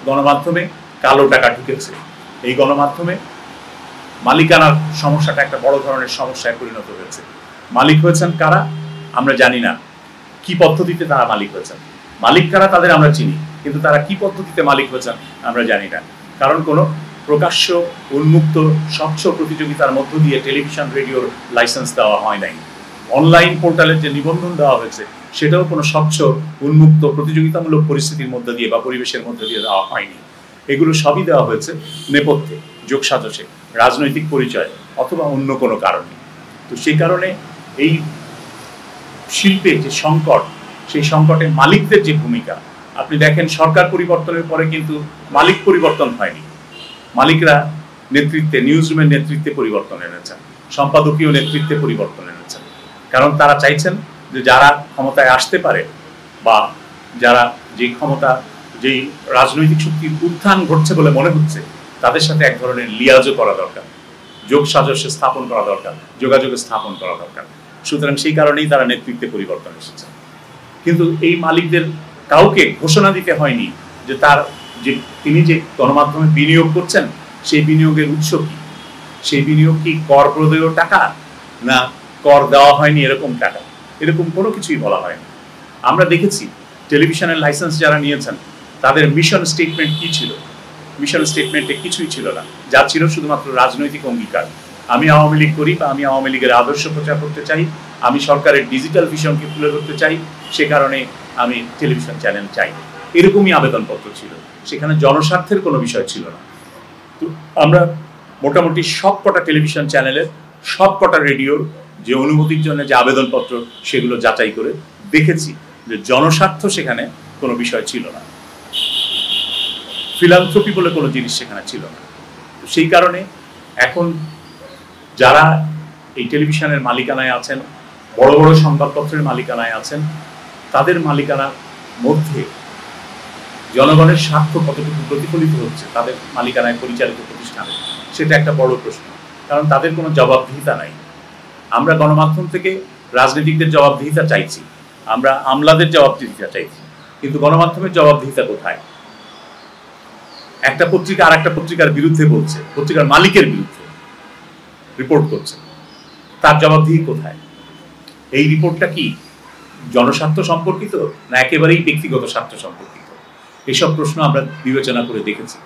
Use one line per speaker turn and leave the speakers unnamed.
গণমাধ্যমে কালো টাকা ঢুকেছে। এই গণমাধ্যমে মালিকানার সমস্যাটা একটা বড় ধরনের সমস্যায় পরিণত হয়েছে। মালিক হয়েছেন কারা আমরা জানি না, কি পদ্ধতিতে তারা মালিক হয়েছেন। মালিক কারা তাদের আমরা চিনি, কিন্তু তারা কি পদ্ধতিতে মালিক হয়েছেন আমরা জানি না। কারণ কোনো প্রকাশ্য উন্মুক্ত স্বচ্ছ প্রতিযোগিতার মধ্য দিয়ে টেলিভিশন রেডিওর লাইসেন্স দেওয়া হয় নাই। অনলাইন পোর্টালের যে নিবন্ধন দেওয়া হয়েছে সেটাও কোনো স্বচ্ছ উন্মুক্ত প্রতিযোগিতামূলক পরিস্থিতির মধ্যে দিয়ে বা পরিবেশের মধ্যে দিয়ে দেওয়া হয়নি। এগুলো সবই দেওয়া হয়েছে নেপথ্যে, যোগসাজশে, রাজনৈতিক পরিচয় অথবা অন্য কোনো কারণে। তো সেই কারণে এই শিল্পে যে সংকট, সেই সংকটে মালিকদের যে ভূমিকা, আপনি দেখেন সরকার পরিবর্তনের পরে কিন্তু মালিক পরিবর্তন হয়নি। মালিকরা নেতৃত্বে, নিউজ রুমের নেতৃত্বে পরিবর্তন এনেছেন, সম্পাদকীয় নেতৃত্বে পরিবর্তন এনেছেন। কারণ তারা চাইছেন যে যারা ক্ষমতায় আসতে পারে বা যারা যেই ক্ষমতা, যেই রাজনৈতিক শক্তির উত্থান ঘটছে বলে মনে হচ্ছে, তাদের সাথে এক ধরনের লিয়াজও করা দরকার, যোগ সাজস্য স্থাপন করা দরকার, যোগাযোগ স্থাপন করা দরকার। সুতরাং সেই কারণেই তারা নেতৃত্বে পরিবর্তন এসেছে। কিন্তু এই মালিকদের কাউকে ঘোষণা দিতে হয়নি যে তার যে তিনি যে গণমাধ্যমে বিনিয়োগ করছেন সেই বিনিয়োগের উৎস কি, সেই বিনিয়োগ কি কর প্রদেয় টাকা না কর দেওয়া হয়নি এরকম টাকা, এরকম কোনো কিছুই বলা হয়নি। আমরা দেখেছি টেলিভিশনের লাইসেন্স যারা নিয়েছেন তাদের মিশন স্টেটমেন্ট কি ছিল, মিশন স্টেটমেন্টে কিছুই ছিল না, যা ছিল শুধুমাত্র রাজনৈতিক অঙ্গীকার। আমি আওয়ামী লীগ করি বা আমি আওয়ামী লীগের আদর্শ প্রচার করতে চাই, আমি সরকারের ডিজিটাল ভিশনকে তুলে ধরতে চাই, সে কারণে আমি টেলিভিশন চ্যানেল চাই, এরকমই আবেদনপত্র ছিল। সেখানে জনস্বার্থের কোনো বিষয় ছিল না। তো আমরা মোটামুটি সব কটা টেলিভিশন চ্যানেলের, সব কটা রেডিওর যে অনুমতির জন্য যে আবেদনপত্র সেগুলো যাচাই করে দেখেছি যে জনস্বার্থ সেখানে কোনো বিষয় ছিল না, ফিলান্থ্রপি বলে কোনো জিনিস সেখানে ছিল না। সেই কারণে এখন যারা এই টেলিভিশনের মালিকানায় আছেন, বড় বড় সংবাদপত্রের মালিকানায় আছেন, তাদের মালিকানার মধ্যে জনগণের স্বার্থ কতটুকু প্রতিফলিত হচ্ছে তাদের মালিকানায় পরিচালিত প্রতিষ্ঠানে, সেটা একটা বড় প্রশ্ন। কারণ তাদের কোনো জবাবদিহিতা নাই। আমরা গণমাধ্যম থেকে রাজনীতিকদের জবাবদিহিতা চাইছি, আমরা আমলাদের জবাবদিহিতা চাইছি, কিন্তু গণমাধ্যমের জবাবদিহিতা কোথায়? একটা পত্রিকা আর একটা পত্রিকার বিরুদ্ধে বলছে, পত্রিকার মালিকের বিরুদ্ধে রিপোর্ট করছে, তার জবাবদিহি কোথায়? এই রিপোর্টটা কি জনস্বার্থ সম্পর্কিত না একেবারেই ব্যক্তিগত স্বার্থ সম্পর্কিত? এসব প্রশ্ন আমরা বিবেচনা করে দেখেছি।